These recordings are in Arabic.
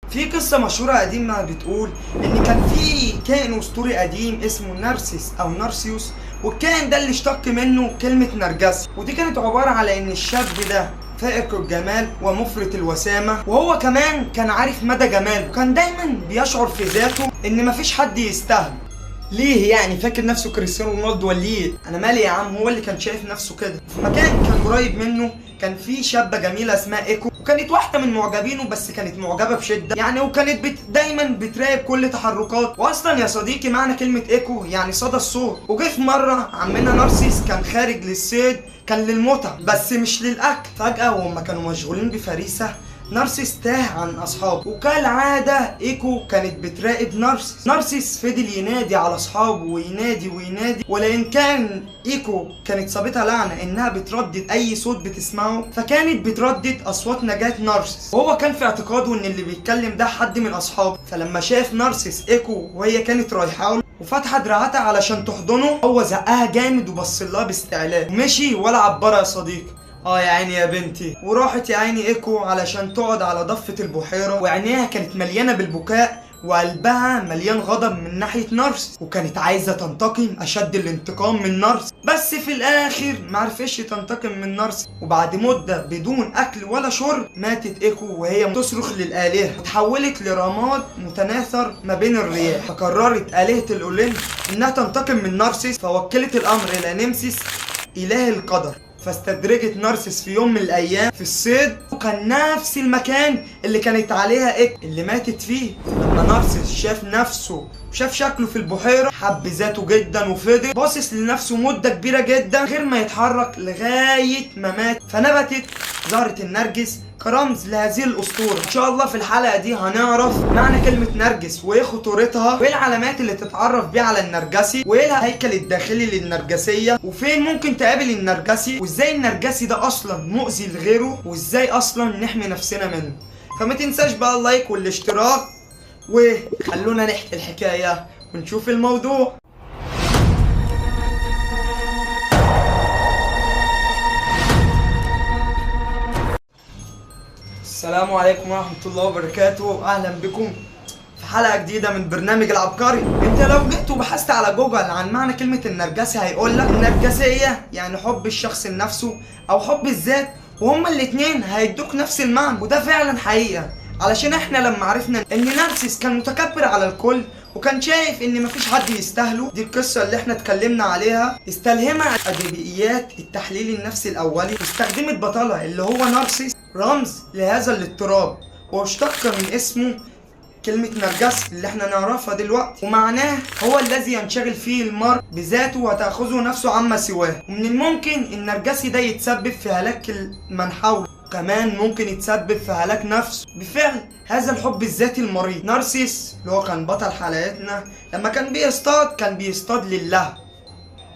في قصة مشهورة قديمة بتقول إن كان في كائن أسطوري قديم اسمه نارسيس أو نارسيوس، والكائن ده اللي اشتق منه كلمة نرجسي، ودي كانت عبارة على إن الشاب ده فائق الجمال ومفرط الوسامة، وهو كمان كان عارف مدى جماله، وكان دايما بيشعر في ذاته إن مفيش حد يستاهل. ليه يعني فاكر نفسه كريستيانو رونالدو ولا ايه؟ انا مالي يا عم، هو اللي كان شايف نفسه كده. في مكان كان قريب منه كان في شابه جميله اسمها ايكو، وكانت واحده من معجبينه، بس كانت معجبه بشده يعني، وكانت دايما بتراقب كل تحركات. واصلا يا صديقي معنى كلمه ايكو يعني صدى الصوت. وجه في مره عمنا نارسيس كان خارج للصيد، كان للمتعه بس مش للاكل. فجاه وهم كانوا مشغولين بفريسه، نارسيس تاه عن اصحابه، وكالعاده ايكو كانت بتراقب نارسيس. نارسيس فضل ينادي على اصحابه وينادي وينادي، ولان كان ايكو كانت صابتها لعنه انها بتردد اي صوت بتسمعه، فكانت بتردد اصوات نجاة نارسيس، وهو كان في اعتقاده ان اللي بيتكلم ده حد من اصحابه. فلما شاف نارسيس ايكو وهي كانت رايحه له وفتحت دراعاتها علشان تحضنه، هو زقها جامد وبصلها باستعلاء ومشي ولا عبرها يا صديقي. يا عيني يا بنتي. وراحت يا عيني ايكو علشان تقعد على ضفة البحيرة، وعينيها كانت مليانة بالبكاء وقلبها مليان غضب من ناحية نارسيس، وكانت عايزة تنتقم أشد الانتقام من نارسيس، بس في الآخر معرفتش تنتقم من نارسيس. وبعد مدة بدون أكل ولا شرب ماتت إيكو وهي تصرخ للآلهة، وتحولت لرماد متناثر ما بين الرياح. فقررت آلهة الأولمب إنها تنتقم من نارسيس، فوكلت الأمر إلى نمسيس إله القدر. فاستدرجت نارسيس في يوم من الايام في الصيد، وكان نفس المكان اللي كانت عليها ايكو اللي ماتت فيه. لما نارسيس شاف نفسه وشاف شكله في البحيره حب ذاته جدا، وفضل باصص لنفسه مده كبيره جدا غير ما يتحرك لغايه ما مات. فنبتت زهره النرجس كرمز لهذه الاسطوره. ان شاء الله في الحلقه دي هنعرف معنى كلمه نرجس وايه خطورتها، وايه العلامات اللي تتعرف بيها على النرجسي، وايه الهيكل الداخلي للنرجسيه، وفين ممكن تقابل النرجسي، وازاي النرجسي ده اصلا مؤذي لغيره، وازاي اصلا نحمي نفسنا منه. فما تنساش بقى اللايك والاشتراك، وخلونا نحكي الحكايه ونشوف الموضوع. السلام عليكم ورحمة الله وبركاته، أهلا بكم في حلقة جديدة من برنامج العبقري. انت لو جيت وبحثت على جوجل عن معنى كلمة النرجسي هيقول لك النرجسية يعني حب الشخص لنفسه أو حب الذات، وهما الاتنين هيدوك نفس المعنى، وده فعلا حقيقة. علشان احنا لما عرفنا ان نارسيس كان متكبر على الكل وكان شايف ان مفيش حد يستاهله، دي القصة اللي احنا اتكلمنا عليها، استلهمها ادبيات التحليل النفسي الاولي، واستخدمت بطلها اللي هو نارسيس رمز لهذا الاضطراب، واشتق من اسمه كلمة نرجسي اللي احنا نعرفها دلوقتي، ومعناه هو الذي ينشغل فيه المرء بذاته وتأخذه نفسه عما سواه. ومن الممكن النرجسي ده يتسبب في هلاك من حوله، كمان ممكن يتسبب في هلاك نفسه بفعل هذا الحب الذاتي المريض. نارسيس اللي هو كان بطل حلقتنا لما كان بيصطاد كان بيصطاد لله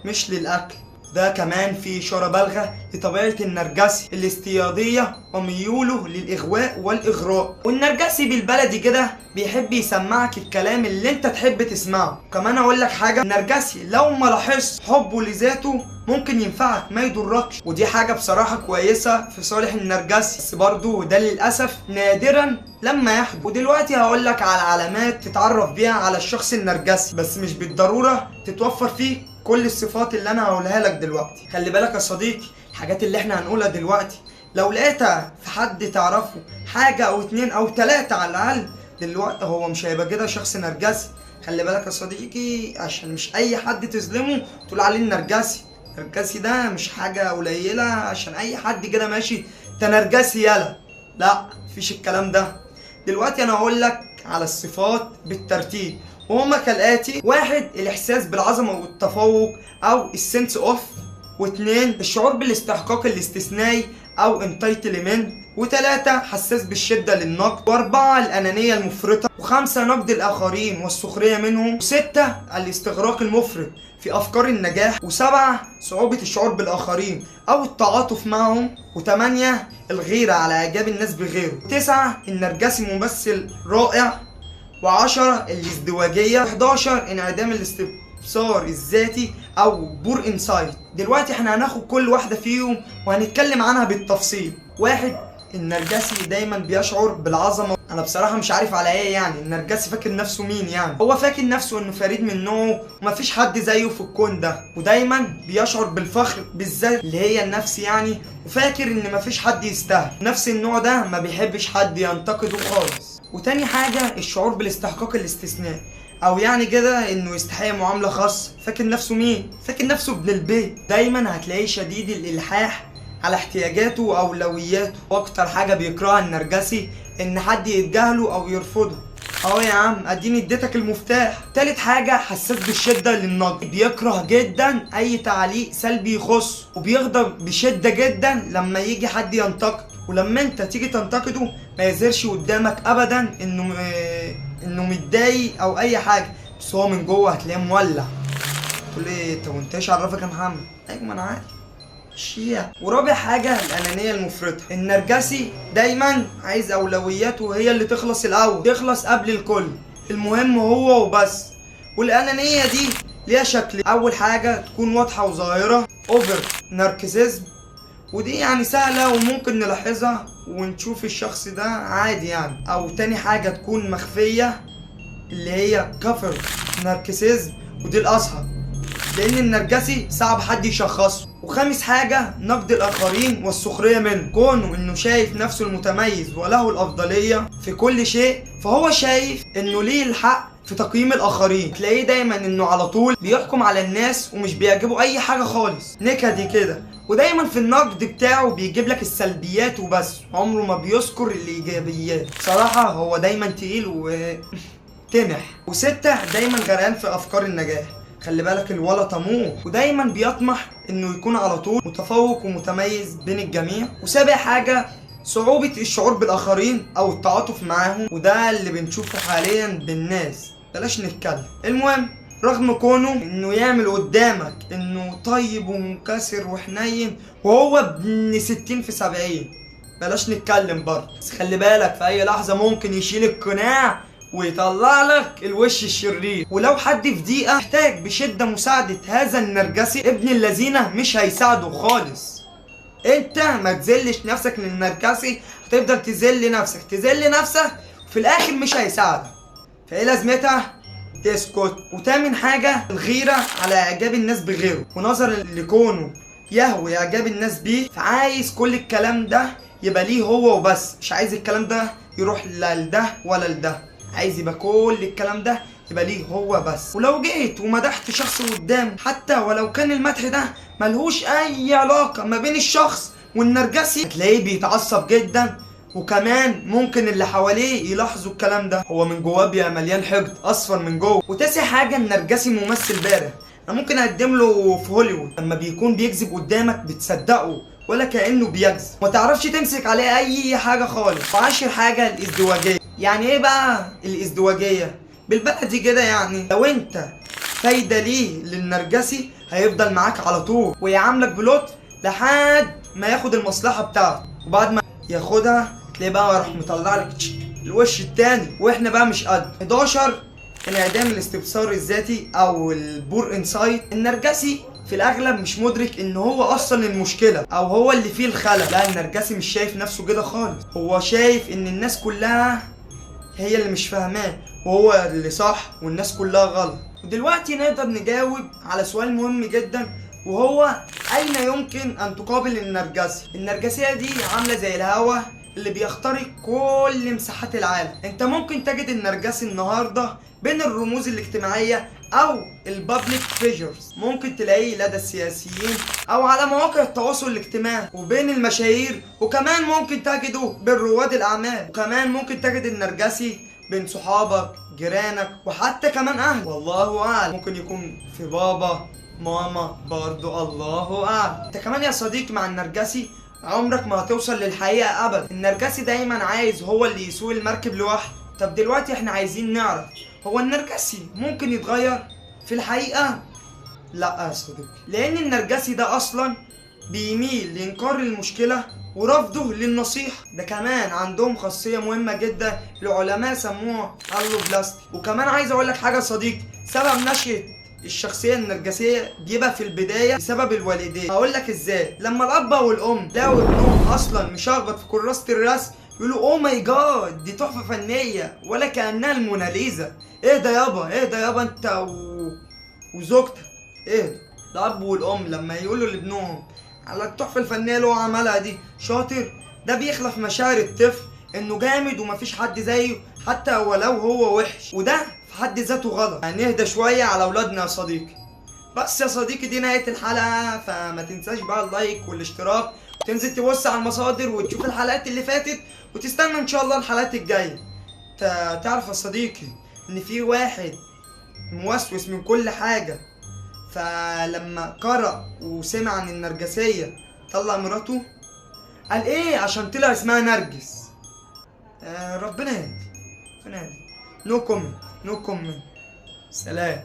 مش للأكل. ده كمان في إشارة بالغة لطبيعة النرجسي الاصطيادية وميوله للإغواء والإغراء. والنرجسي بالبلدي كده بيحب يسمعك الكلام اللي انت تحب تسمعه. كمان اقول لك حاجة، النرجسي لو ما لاحظت حبه لذاته ممكن ينفعك ما يضركش، ودي حاجة بصراحة كويسة في صالح النرجسي، بس برضه ده للأسف نادرا لما يحدث. ودلوقتي هقول لك على علامات تتعرف بيها على الشخص النرجسي، بس مش بالضرورة تتوفر فيه كل الصفات اللي انا هقولها لك دلوقتي. خلي بالك يا صديقي، الحاجات اللي احنا هنقولها دلوقتي لو لقيتها في حد تعرفه حاجة او اتنين او تلاتة على الاقل دلوقتي، هو مش هيبقى كده شخص نرجسي. خلي بالك يا صديقي، عشان مش اي حد تظلمه تقول عليه النرجسي. النرجسي ده مش حاجة قليلة عشان اي حد كده ماشي تنرجسي يلا، لا مفيش الكلام ده. دلوقتي انا هقول لك على الصفات بالترتيب، وهما كالآتي: واحد الإحساس بالعظمة والتفوق أو السنس أوف، واتنين الشعور بالاستحقاق الاستثنائي أو انتايتلمنت، وتلاتة حساس بالشدة للنقد، وأربعة الأنانية المفرطة، وخمسة نقد الآخرين والسخرية منهم، وستة الاستغراق المفرط في أفكار النجاح، وسبعة صعوبة الشعور بالآخرين أو التعاطف معهم، وتمانية الغيرة على إعجاب الناس بغيره، وتسعة النرجسي ممثل رائع، و10 الازدواجية، و11 انعدام الاستبصار الذاتي او بور انسايت. دلوقتي احنا هناخد كل واحدة فيهم وهنتكلم عنها بالتفصيل. واحد النرجسي دايما بيشعر بالعظمه. انا بصراحه مش عارف على ايه يعني. النرجسي فاكر نفسه مين يعني؟ هو فاكر نفسه انه فريد من نوعه ومفيش حد زيه في الكون ده، ودايما بيشعر بالفخر بالذات اللي هي النفس يعني، وفاكر ان مفيش حد يستاهل. نفس النوع ده ما بيحبش حد ينتقده خالص. وتاني حاجه الشعور بالاستحقاق الاستثنائي، او يعني كده انه يستحق معامله خاصه. فاكر نفسه مين؟ فاكر نفسه ابن البيت. دايما هتلاقيه شديد الالحاح على احتياجاته واولوياته، واكتر حاجه بيكرهها النرجسي ان حد يتجاهله او يرفضه. اهو يا عم اديني اديتك المفتاح. تالت حاجه حساس بالشده للنقد، بيكره جدا اي تعليق سلبي يخصه، وبيغضب بشده جدا لما يجي حد ينتقد، ولما انت تيجي تنتقده ما يظهرش قدامك ابدا انه متضايق او اي حاجه، بس هو من جوه هتلاقيه مولع. تقول ايه؟ طب وانت ايش عرفك يا محمد؟ ايوه ما انا عارف. شيع. ورابع حاجة الأنانية المفرطة. النرجسي دايما عايز أولوياته هي اللي تخلص الأول، تخلص قبل الكل، المهم هو وبس. والأنانية دي ليها شكل. أول حاجة تكون واضحة وظاهرة، أوفر ناركسيزم، ودي يعني سهلة وممكن نلاحظها ونشوف الشخص ده عادي يعني. أو تاني حاجة تكون مخفية اللي هي كفر ناركسيزم، ودي الأصعب لأن النرجسي صعب حد يشخصه. وخامس حاجة نقد الآخرين والسخرية منه، كونه إنه شايف نفسه المتميز وله الأفضلية في كل شيء، فهو شايف إنه ليه الحق في تقييم الآخرين. تلاقيه دايما إنه على طول بيحكم على الناس ومش بيعجبه أي حاجة خالص، نكدي كده. ودايما في النقد بتاعه بيجيب لك السلبيات وبس، عمره ما بيذكر الإيجابيات. بصراحة هو دايما تقيل وتنح. وستة دايما غرقان في أفكار النجاح. خلي بالك الولا طموح ودايما بيطمح انه يكون على طول متفوق ومتميز بين الجميع. وسابع حاجة صعوبة الشعور بالاخرين او التعاطف معاهم، وده اللي بنشوفه حاليا بالناس. بلاش نتكلم. المهم رغم كونه انه يعمل قدامك انه طيب ومنكسر وحنين وهو ابن 60 في 70، بلاش نتكلم برضه. بس خلي بالك في اي لحظة ممكن يشيل القناع ويطلع لك الوش الشرير. ولو حد في ضيقه محتاج بشده مساعده هذا النرجسي ابن اللذينه مش هيساعده خالص. انت ما تذلش نفسك للنرجسي، هتفضل تذل نفسك وفي الاخر مش هيساعدك. فايه لازمتها؟ تسكت. وتامن حاجه الغيره على اعجاب الناس بغيره، ونظرا لكونه يهوي اعجاب الناس بيه فعايز كل الكلام ده يبقى ليه هو وبس، مش عايز الكلام ده يروح لا لده ولا لده، عايز يبقى كل الكلام ده يبقى ليه هو بس. ولو جيت ومدحت شخص قدام حتى ولو كان المدح ده ملهوش اي علاقة ما بين الشخص والنرجسي، هتلاقيه بيتعصب جدا، وكمان ممكن اللي حواليه يلاحظوا الكلام ده. هو من جواه بيبقى مليان حقد اصفر من جوه. وتاسع حاجة النرجسي ممثل بارع. انا ممكن اقدم له في هوليوود، لما بيكون بيكذب قدامك بتصدقه ولا كأنه بيكذب، ما تعرفش تمسك عليه اي حاجة خالص. وعاشر حاجة الازدواجية. يعني ايه بقى الازدواجية؟ بالبلدي كده يعني لو انت فايدة ليه للنرجسي هيفضل معاك على طول ويعاملك بلطف لحد ما ياخد المصلحة بتاعته، وبعد ما ياخدها تلاقيه بقى يروح مطلع لك الوش التاني، واحنا بقى مش قد. 11 انعدام الاستبصار الذاتي او البور انسايت. النرجسي في الاغلب مش مدرك ان هو اصلا المشكله او هو اللي فيه الخلل. لا، النرجسي مش شايف نفسه كده خالص، هو شايف ان الناس كلها هي اللي مش فاهماه وهو اللي صح والناس كلها غلط. ودلوقتي نقدر نجاوب على سؤال مهم جدا، وهو اين يمكن ان تقابل النرجسي؟ النرجسيه دي عامله زي الهواء اللي بيخترق كل مساحات العالم. انت ممكن تجد النرجسي النهارده بين الرموز الاجتماعيه او البابليك فيجرز، ممكن تلاقيه لدى السياسيين او على مواقع التواصل الاجتماعي وبين المشاهير، وكمان ممكن تجده بين رواد الاعمال، وكمان ممكن تجد النرجسي بين صحابك، جيرانك، وحتى كمان اهلك. والله اعلم ممكن يكون في بابا ماما برضو، الله اعلم. انت كمان يا صديقي مع النرجسي عمرك ما هتوصل للحقيقه ابدا. النرجسي دايما عايز هو اللي يسوق المركب لوحده. طب دلوقتي احنا عايزين نعرف، هو النرجسي ممكن يتغير؟ في الحقيقه لا يا صديقي، لان النرجسي ده اصلا بيميل لانكار المشكله ورفضه للنصيحه. ده كمان عندهم خاصيه مهمه جدا العلماء سموها الوبلاستي. وكمان عايز اقول لك حاجه يا صديقي، سبب نشأة الشخصية النرجسية بيبقى في البداية بسبب الوالدين. هقول لك ازاي. لما الاب والام لقوا ابنهم اصلا مشخبط في كراسة الرسم يقولوا اوه ماي جاد دي تحفة فنية ولا كأنها الموناليزا. ايه ده يابا، ايه ده يابا انت وزوجتك، ايه. الاب والام لما يقولوا لابنهم على التحفة الفنية اللي هو عملها دي شاطر، ده بيخلق مشاعر الطفل انه جامد ومفيش حد زيه حتى ولو هو وحش، وده في حد ذاته غلط. يعني نهدى شوية على اولادنا يا صديقي. بس يا صديقي دي نهاية الحلقة، فما تنساش بقى اللايك والاشتراك، وتنزل تبص على المصادر وتشوف الحلقات اللي فاتت، وتستنى ان شاء الله الحلقات الجاية. تعرف يا صديقي ان في واحد موسوس من كل حاجة، فلما قرأ وسمع عن النرجسية طلع مراته. قال ايه؟ عشان طلع اسمها نرجس. ربنا يهدي، ربنا يهدي. نو كومنت، نو كومنت. سلام.